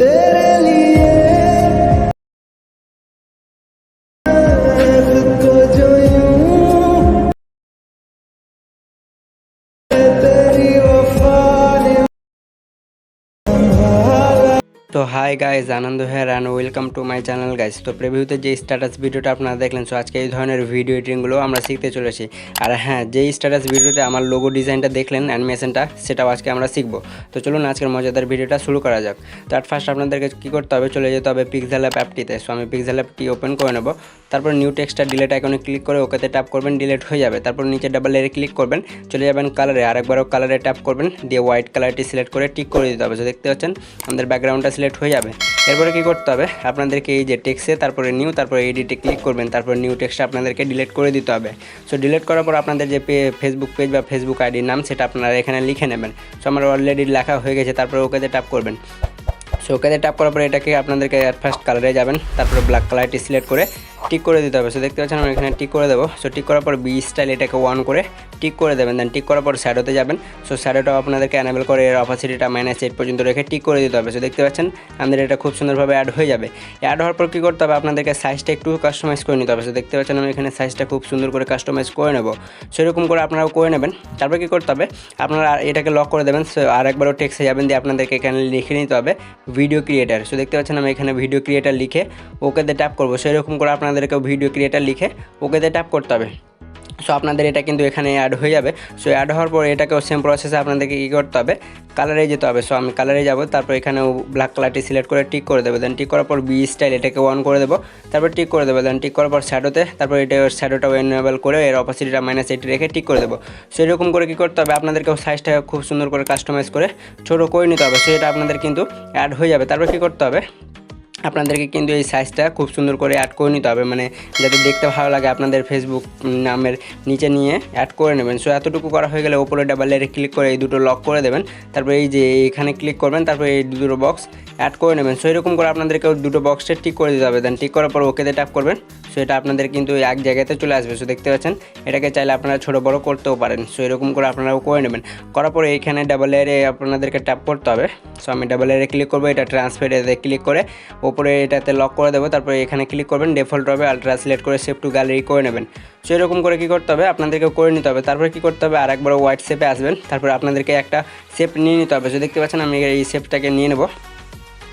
तेरे लिए खुद को जो यूं तेरी वफा ने তো hi guys, Anand here and welcome to my channel guys. তো প্রিভিউতে যে স্ট্যাটাস ভিডিওটা আপনারা দেখলেন, সো আজকে এই ধরনের ভিডিও এডিটিংগুলো আমরা শিখতে চলেছি। আর হ্যাঁ, যেই স্ট্যাটাস ভিডিওতে আমার লোগো ডিজাইনটা দেখলেন, অ্যানিমেশনটা, সেটাও আজকে আমরা শিখবো। তো চলুন আজকের মজাদার ভিডিওটা শুরু করা যাক। তো অ্যাট ফার্স্ট আপনাদেরকে কী করতে হবে, চলে যেতে হবে 𝗥𝗏𝗹 অ্যাপটিতে। সো আমি 𝗥𝗏𝗹 অ্যাপটি ওপেন করে নেব। তারপর নিউ টেক্সটটা ডিলেট আইকনে ক্লিক করে ওকেতে ট্যাপ করবেন, ডিলেট হয়ে যাবে। তারপর নিচে ডাবল এরে ক্লিক করবেন, চলে যাবেন কালারে, আরেকবারও কালারে ট্যাপ করবেন, দিয়ে হোয়াইট কালারটি সিলেক্ট করে টিক করে দিতে হবে। তো দেখতে পাচ্ছেন আমাদের ব্যাকগ্রাউন্ডটা সিলেক্ট হয়ে যাবে। এরপরে কী করতে হবে, আপনাদেরকে এই যে টেক্সটে তারপরে নিউ, তারপরে এডিটে ক্লিক করবেন, তারপর নিউ টেক্সটটা আপনাদেরকে ডিলিট করে দিতে হবে। সো ডিলিট করার পর আপনাদের যে ফেসবুক পেজ বা ফেসবুক আইডির নাম, সেটা আপনারা এখানে লিখে নেবেন। সো আমার অলরেডি লেখা হয়ে গেছে। তারপরে ওকেতে ট্যাপ করবেন। সো ওকেতে ট্যাপ করার পরে এটাকে আপনাদেরকে অ্যাট ফার্স্ট কালারে যাবেন, তারপরে ব্ল্যাক কালারটি সিলেক্ট করে টিক করে দিতে হবে। সো দেখতে পাচ্ছেন আমরা এখানে টিক করে দেবো। সো টিক করার পর বি স্টাইল এটাকে অন করে টিক করে দেবেন। দেন টিক করার পর শ্যাডোতে যাবেন। সো শ্যাডোটাও আপনাদেরকে অ্যানেবল করে এর অপাসিটিটা -8 পর্যন্ত রেখে টিক করে দিতে হবে। সো দেখতে পাচ্ছেন আমাদের এটা খুব সুন্দরভাবে অ্যাড হয়ে যাবে। অ্যাড হওয়ার পর কী করতে হবে, আপনাদেরকে সাইজটা একটু কাস্টমাইজ করে নিতে হবে। সো দেখতে পাচ্ছেন আমি এখানে সাইজটা খুব সুন্দর করে কাস্টমাইজ করে নেব। সেরকম করে আপনারাও করে নেবেন। তারপর কী করতে হবে, আপনারা এটাকে লক করে দেবেন। সো আরেকবারও টেক্সটে যাবেন, দিয়ে আপনাদেরকে এখানে লিখে নিতে হবে ভিডিও ক্রিয়েটার। সো দেখতে পাচ্ছেন আমি এখানে ভিডিও ক্রিয়েটার লিখে ওকেতে ট্যাপ করবো। সেরকম করে আপনাদেরকেও ভিডিও ক্রিয়েটার লিখে ওকেতে ট্যাপ করতে হবে। সো আপনাদের এটা কিন্তু এখানে অ্যাড হয়ে যাবে। সো অ্যাড হওয়ার পর এটাকেও সেম প্রসেসে আপনাদেরকে কী করতে হবে, কালারে যেতে হবে। সো আমি কালারে যাব, তারপর এখানে ব্ল্যাক কালারটি সিলেক্ট করে টিক করে দেবো। দেন টিক করার পর বি স্টাইল এটাকে অন করে দেবো, তারপর টিক করে দেবো। দেন টিক করার পর শ্যাডোতে, তারপর এটা শ্যাডোটাও এনেবল করে এর অপাসিটিটা -8 রেখে টিক করে দেবো। সো এরকম করে কী করতে হবে, আপনাদেরকেও সাইজটা খুব সুন্দর করে কাস্টমাইজ করে ছোটো করে নিতে হবে। সো এটা আপনাদের কিন্তু অ্যাড হয়ে যাবে। তারপর কী করতে হবে, আপনাদেরকে কিন্তু এই সাইজটা খুব সুন্দর করে অ্যাড করে নিতে হবে, মানে যাতে দেখতে ভালো লাগে আপনাদের ফেসবুক নামের নিচে নিয়ে অ্যাড করে নেবেন। সো এতটুকু করা হয়ে গেলে ওপরে ডাবল এরে ক্লিক করে এই দুটো লক করে দেবেন। তারপর এই যে এখানে ক্লিক করবেন, তারপর এই দুটো বক্স অ্যাড করে নেবেন। সো এরকম করে আপনাদেরকে দুটো বক্সে টিক করে দিতে হবে। দেন টিক করার পর ওকেতে ট্যাপ করবেন। সো এটা আপনাদের কিন্তু এক জায়গাতে চলে আসবে। সো দেখতে পাচ্ছেন এটাকে চাইলে আপনারা ছোটো বড়ো করতেও পারেন। সো এরকম করে আপনারাও করে নেবেন। করার পরে এইখানে ডাবল এরে আপনাদেরকে ট্যাপ করতে হবে। সো আমি ডাবল এরে ক্লিক করবো, এটা ট্রান্সফার এতে ক্লিক করে ওপরে এটাতে লক করে দেবো। তারপরে এখানে ক্লিক করবেন, ডিফল্ট হবে আলট্রা সিলেক্ট করে সেভ টু গ্যালারি করে নেবেন। সো এরকম করে কী করতে হবে, আপনাদেরকে করে নিতে হবে। তারপরে কী করতে হবে, আরেকবার হোয়াইট শেপে আসবেন। তারপরে আপনাদেরকে একটা শেপ নিয়ে নিতে হবে। সো দেখতে পাচ্ছেন আমি এই শেপটাকে নিয়ে নেব।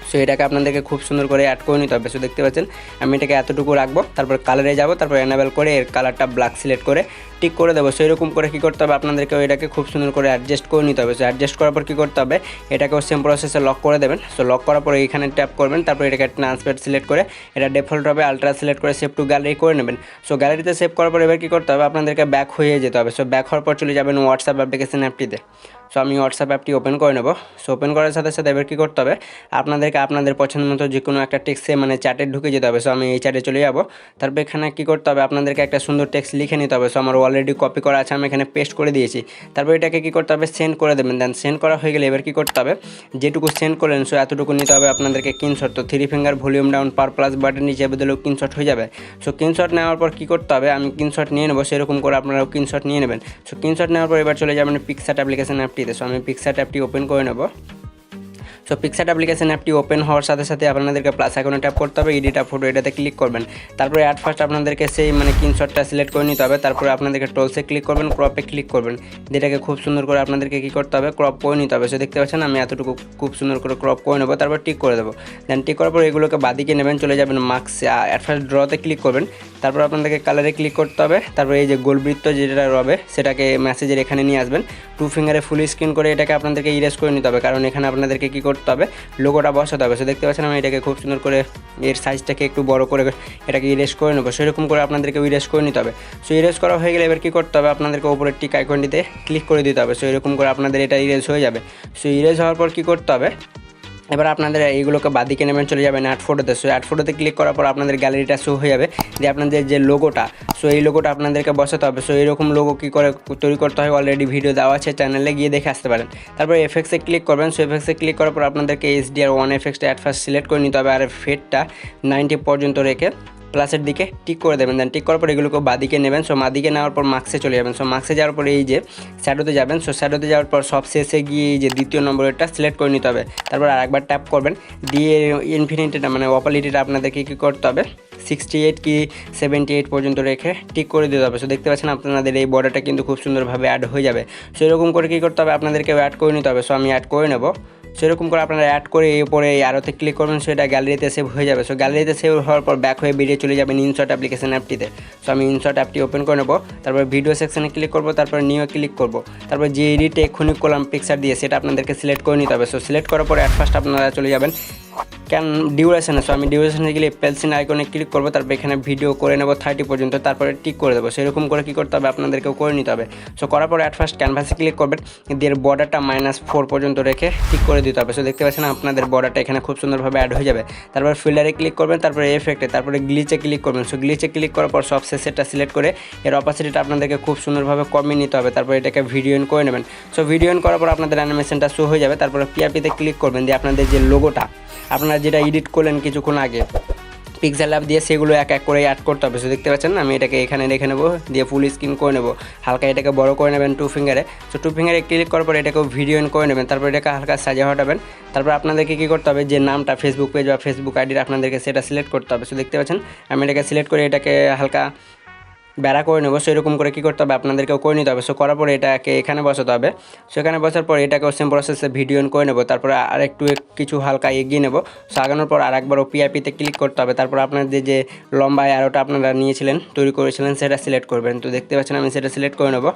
সো এটাকে আপনাদেরকে খুব সুন্দর করে অ্যাড করে নিতে হবে। সো দেখতে পাচ্ছেন আমি এটাকে এতটুকু রাখবো, তারপর কালারে যাব, তারপর এনেবল করে এর কালারটা ব্ল্যাক সিলেক্ট করে টিক করে দেবো। সো এরকম করে কী করতে হবে, আপনাদেরকে এটাকে খুব সুন্দর করে অ্যাডজাস্ট করে নিতে হবে। সো অ্যাডজাস্ট করার পর কী করতে হবে, এটাকেও সেম প্রসেসে লক করে দেবেন। সো লক করার পরে এইখানে ট্যাপ করবেন, তারপর এটাকে ট্রান্সফার সিলেক্ট করে এটা ডিফল্ট হবে আলট্রা সিলেক্ট করে সেভ টু গ্যালারি করে নেবেন। সো গ্যালারিতে সেভ করার পর এবার কী করতে হবে, আপনাদেরকে ব্যাক হয়ে যেতে হবে। সো ব্যাক হওয়ার পর চলে যাবেন হোয়াটসঅ্যাপ অ্যাপ্লিকেশন অ্যাপটিতে। সো আমি হোয়াটসঅ্যাপ অ্যাপটি ওপেন করে নেব। সো ওপেন করার সাথে সাথে এবার কী করতে হবে, আপনাদেরকে আপনাদের পছন্দ মতো যে কোনো একটা টেক্সটে মানে চ্যাটে ঢুকে যেতে হবে। সো আমি এই চ্যাটে চলে যাব। তারপর এখানে কী করতে হবে, আপনাদেরকে একটা সুন্দর টেক্সট লিখে নিতে হবে। সো আমার অলরেডি কপি করা আছে, আমি এখানে পেস্ট করে দিয়েছি। তারপর এটাকে কী করতে হবে, সেন্ড করে দেবেন। দেন সেন্ড করা হয়ে গেলে এবার কী করতে হবে, যেটুকু সেন্ড করলেন সো এতটুকু নিতে হবে আপনাদেরকে স্ক্রিনশট। তো 3 ফিঙ্গার ভলিউম ডাউন পার প্লাস বাটন নিচে দিলেও স্ক্রিনশট হয়ে যাবে। সো স্ক্রিনশট নেওয়ার পর কী করতে হবে, আমি স্ক্রিনশট নিয়ে নেবো, সেরকম করে আপনারাও স্ক্রিনশট নিয়ে নেবেন। সো স্ক্রিনশট নেওয়ার পর এবার চলে যাবেন 𝗥𝗏𝗹 অ্যাপ্লিকেশন অ্যাপটিতে। সো আমি 𝗥𝗏𝗹 অ্যাপটি ওপেন করে নেব। সো 𝗥𝗏𝗹 অ্যাপ্লিকেশন অ্যাপটি ওপেন হওয়ার সাথে সাথে আপনাদেরকে প্লাস আইকনে ট্যাপ করতে হবে, এডিট ফটো এটাতে ক্লিক করবেন। তারপরে অ্যাট ফার্স্ট আপনাদেরকে সেই স্ক্রিনশটটা সিলেক্ট করে নিতে হবে। তারপরে আপনাদেরকে টোলসে ক্লিক করবেন, ক্রপে ক্লিক করবেন। যেটাকে খুব সুন্দর করে আপনাদেরকে কী করতে হবে, ক্রপ করে নিতে হবে। সো দেখতে পাচ্ছেন আমি এতটুকু খুব সুন্দর করে ক্রপ করে নেবো, তারপর টিক করে দেবো। দেন টিক করার পর এগুলোকে বাদিকে নেবেন, চলে যাবেন মার্কসে, অ্যাট ফার্স্ট ড্রতে ক্লিক করবেন। তারপর আপনাদেরকে কালারে ক্লিক করতে হবে। তারপরে এই যে গোলবৃত্ত যেটা রবে সেটাকে মেসেজের এখানে নিয়ে আসবেন। 2 ফিঙ্গারে ফুল স্ক্রিন করে এটাকে আপনাদেরকে ইরেজ করে নিতে হবে, কারণ এখানে আপনাদেরকে কী করতে হবে, লোগোটা বসাতে হবে। সো দেখতে পাচ্ছেন আমি এটাকে খুব সুন্দর করে এর সাইজটাকে একটু বড় করে এটাকে ইরেজ করে নেবো। সেরকম করে আপনাদেরকে ইরেজ করে নিতে হবে। সো ইরেজ করা হয়ে গেলে এবার কী করতে হবে, আপনাদেরকে উপরের টিক আইকনটিতে ক্লিক করে দিতে হবে। সো এরকম করে আপনাদের এটা ইরেজ হয়ে যাবে। সো ইরেজ হওয়ার পর কী করতে হবে, এবার আপনাদের এইগুলোকে বাদিকে নেবেন, চলে যাবেন অ্যাড ফটোতে। সো অ্যাড ফটোতে ক্লিক করার পর আপনাদের গ্যালারিটা শো হয়ে যাবে, যে আপনাদের যে লোগোটা, সো এই লোগোটা আপনাদেরকে বসাতে হবে। সো এইরকম লোগো কী করে তৈরি করতে হয় অলরেডি ভিডিও দেওয়া আছে, চ্যানেলে গিয়ে দেখে আসতে পারেন। তারপর এফেক্টসে ক্লিক করবেন। সো এফেক্টসে ক্লিক করার পর আপনাদেরকে HDR1 এফেক্টসটা অ্যাট ফার্স্ট সিলেক্ট করে নিতে হবে, আর ফেডটা 90 পর্যন্ত রেখে প্লাসের দিকে টিক করে দেবেন। দেন টিক করার পর এগুলোকে বাদিকে নেবেন। সো বাদিকে নেওয়ার পর মার্কসে চলে যাবেন। সো মার্কসে যাওয়ার পর এই যে শ্যাডোতে যাবেন। সো শ্যাডোতে যাওয়ার পর সব শেষে গিয়ে এই যে দ্বিতীয় নম্বরটা সিলেক্ট করে নিতে হবে। তারপর আরেকবার ট্যাপ করবেন, দিয়ে ইনফিনিটিটা মানে অপালিটিটা আপনাদেরকে কী করতে হবে 68 কি 78 পর্যন্ত রেখে টিক করে দিতে হবে। সো দেখতে পাচ্ছেন আপনাদের এই বর্ডারটা কিন্তু খুব সুন্দরভাবে অ্যাড হয়ে যাবে। সো এরকম করে কী করতে হবে আপনাদেরকেও অ্যাড করে নিতে হবে। সো আমি অ্যাড করে নেব। সেরকম করে আপনারা অ্যাড করে এরপরে এই আরোতে ক্লিক করবেন। সো এটা গ্যালারিতে সেভ হয়ে যাবে। সো গ্যালারিতে সেভ হওয়ার পর ব্যাক হয়ে বেরিয়ে চলে যাবেন ইনশট অ্যাপ্লিকেশন অ্যাপটিতে। সো আমি ইনশট অ্যাপটি ওপেন করে নেব। তারপর ভিডিও সেকশনে ক্লিক করব, তারপর নিউ ক্লিক করব। তারপর যে এডিটে এক্ষুনি করলাম পিকচার দিয়ে সেটা আপনাদেরকে সিলেক্ট করে নিতে হবে। সো সিলেক্ট করার পর অ্যাট ফার্স্ট আপনারা চলে যাবেন ডিউরেশনে। সো আমি ডিউরেশনে গেলে পেন্সিল আইকনে ক্লিক করব। তারপর এখানে ভিডিও করে নেব 30 পর্যন্ত, তারপরে টিক করে দেবো। সেরকম করে কী করতে হবে আপনাদেরকেও করে নিতে হবে। সো করার পর অ্যাট ফার্স্ট ক্যানভাসে ক্লিক করবেন, দিয়ে বর্ডারটা -4 পর্যন্ত রেখে টিক করে দিতে হবে। সো দেখতে পাচ্ছেন আপনাদের বর্ডারটা এখানে খুব সুন্দরভাবে অ্যাড হয়ে যাবে। তারপর ফিল্টারে ক্লিক করবেন, তারপরে এফেক্টে, তারপরে গ্লিচে ক্লিক করবেন। সো গ্লিচে ক্লিক করার পর সব শেষেরটা সিলেক্ট করে এর অপাসিটিটা আপনাদেরকে খুব সুন্দরভাবে কমিয়ে নিতে হবে। তারপর এটাকে ভিডিও ইন করে নেবেন। সো ভিডিও ইন করার পর আপনাদের অ্যানিমেশনটা শো হয়ে যাবে। তারপরে পিআরপিতে ক্লিক করবেন, দিয়ে আপনাদের যে লোগোটা আপনারা যেটা এডিট করলেন কিছুক্ষণ আগে পিক্সেল অ্যাপ দিয়ে সেগুলো এক এক করে অ্যাড করতে হবে। সো দেখতে পাচ্ছেন আমি এটাকে এখানে রেখে নেবো, দিয়ে ফুল স্ক্রিন করে নেবো। হালকা এটাকে বড় করে নেবেন 2 ফিঙ্গারে। সো 2 ফিঙ্গারে ক্লিক করার পর এটাকেও ভিডিও ইন করে নেবেন। তারপর এটাকে হালকা সাজিয়ে হটাবেন। তারপর আপনাদেরকে কী করতে হবে যে নামটা ফেসবুক পেজ বা ফেসবুক আইডির আপনাদেরকে সেটা সিলেক্ট করতে হবে। সো দেখতে পাচ্ছেন আমি এটাকে সিলেক্ট করে এটাকে হালকা বেড়া করে নেবো। সো এরকম করে কী করতে হবে আপনাদেরকেও করে নিতে হবে। সো করার পরে এটাকে এখানে বসাতে হবে। সো এখানে বসার পর এটাকেও সেম প্রসেসে ভিডিও অন করে নেবো। তারপরে আরেকটু কিছু হালকা এগিয়ে নেবো। সো আগানোর পর আরেকবারও পিআইপিতে ক্লিক করতে হবে। তারপর আপনাদের যে লম্বা অ্যারোটা আপনারা নিয়েছিলেন তৈরি করেছিলেন সেটা সিলেক্ট করবেন। তো দেখতে পাচ্ছেন আমি সেটা সিলেক্ট করে নেবো।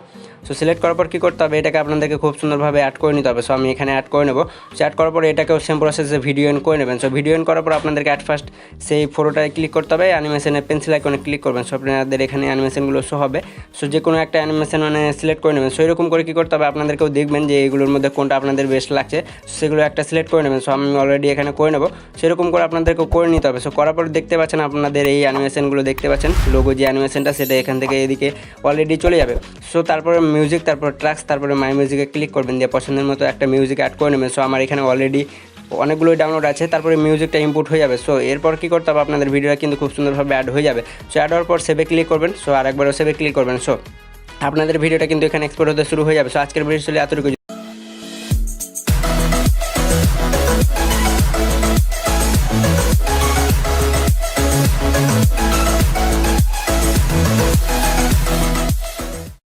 সো সিলেক্ট করার পর কী করতে হবে এটাকে আপনাদেরকে খুব সুন্দরভাবে অ্যাড করে নিতে হবে। সো আমি এখানে অ্যাড করে নেবো। সো অ্যাড করার পরে এটাকেও সেম প্রসেসে ভিডিও অন করে নেবেন। সো ভিডিও অন করার পর আপনাদেরকে অ্যাট ফার্স্ট সেই ফটোটায় ক্লিক করতে হবে, অ্যানিমেশনে পেন্সিল আইকনে ক্লিক করবেন। সো আপনাদের এখানে অ্যানিমেশনগুলো শো হবে। সো যে কোনো একটা অ্যানিমেশন মানে সিলেক্ট করে নেবেন। সো এরকম করে কী করতে হবে আপনাদেরকেও দেখবেন যে এগুলোর মধ্যে কোনটা আপনাদের বেস্ট লাগছে সেগুলো একটা সিলেক্ট করে নেবেন। সো আমি অলরেডি এখানে করে নেবো। সেরকম করে আপনাদেরকেও করে নিতে হবে। সো করার পর দেখতে পাচ্ছেন আপনাদের এই অ্যানিমেশনগুলো দেখতে পাচ্ছেন লোগো যে অ্যানিমেশনটা সেটা এখান থেকে এদিকে অলরেডি চলে যাবে। সো তারপরে মিউজিক, তারপরে ট্র্যাক্স, তারপরে মাই মিউজিকে ক্লিক করবেন, দিয়ে পছন্দের মতো একটা মিউজিক অ্যাড করে নেবেন। সো আমার এখানে অলরেডি অনেকগুলোই ডাউনলোড আছে। তারপরে মিউজিকটা ইনপুট হয়ে যাবে। সো এরপর কী করতে হবে আপনাদের ভিডিওটা কিন্তু খুব সুন্দরভাবে অ্যাড হয়ে যাবে। সো অ্যাড হওয়ার পর সেভে ক্লিক করবেন। সো আরেকবারও সেভে ক্লিক করবেন। সো আপনাদের ভিডিওটা কিন্তু এখানে এক্সপোর্ট হতে শুরু হয়ে যাবে। সো আজকের ভিডিও ছিল এতটুকু।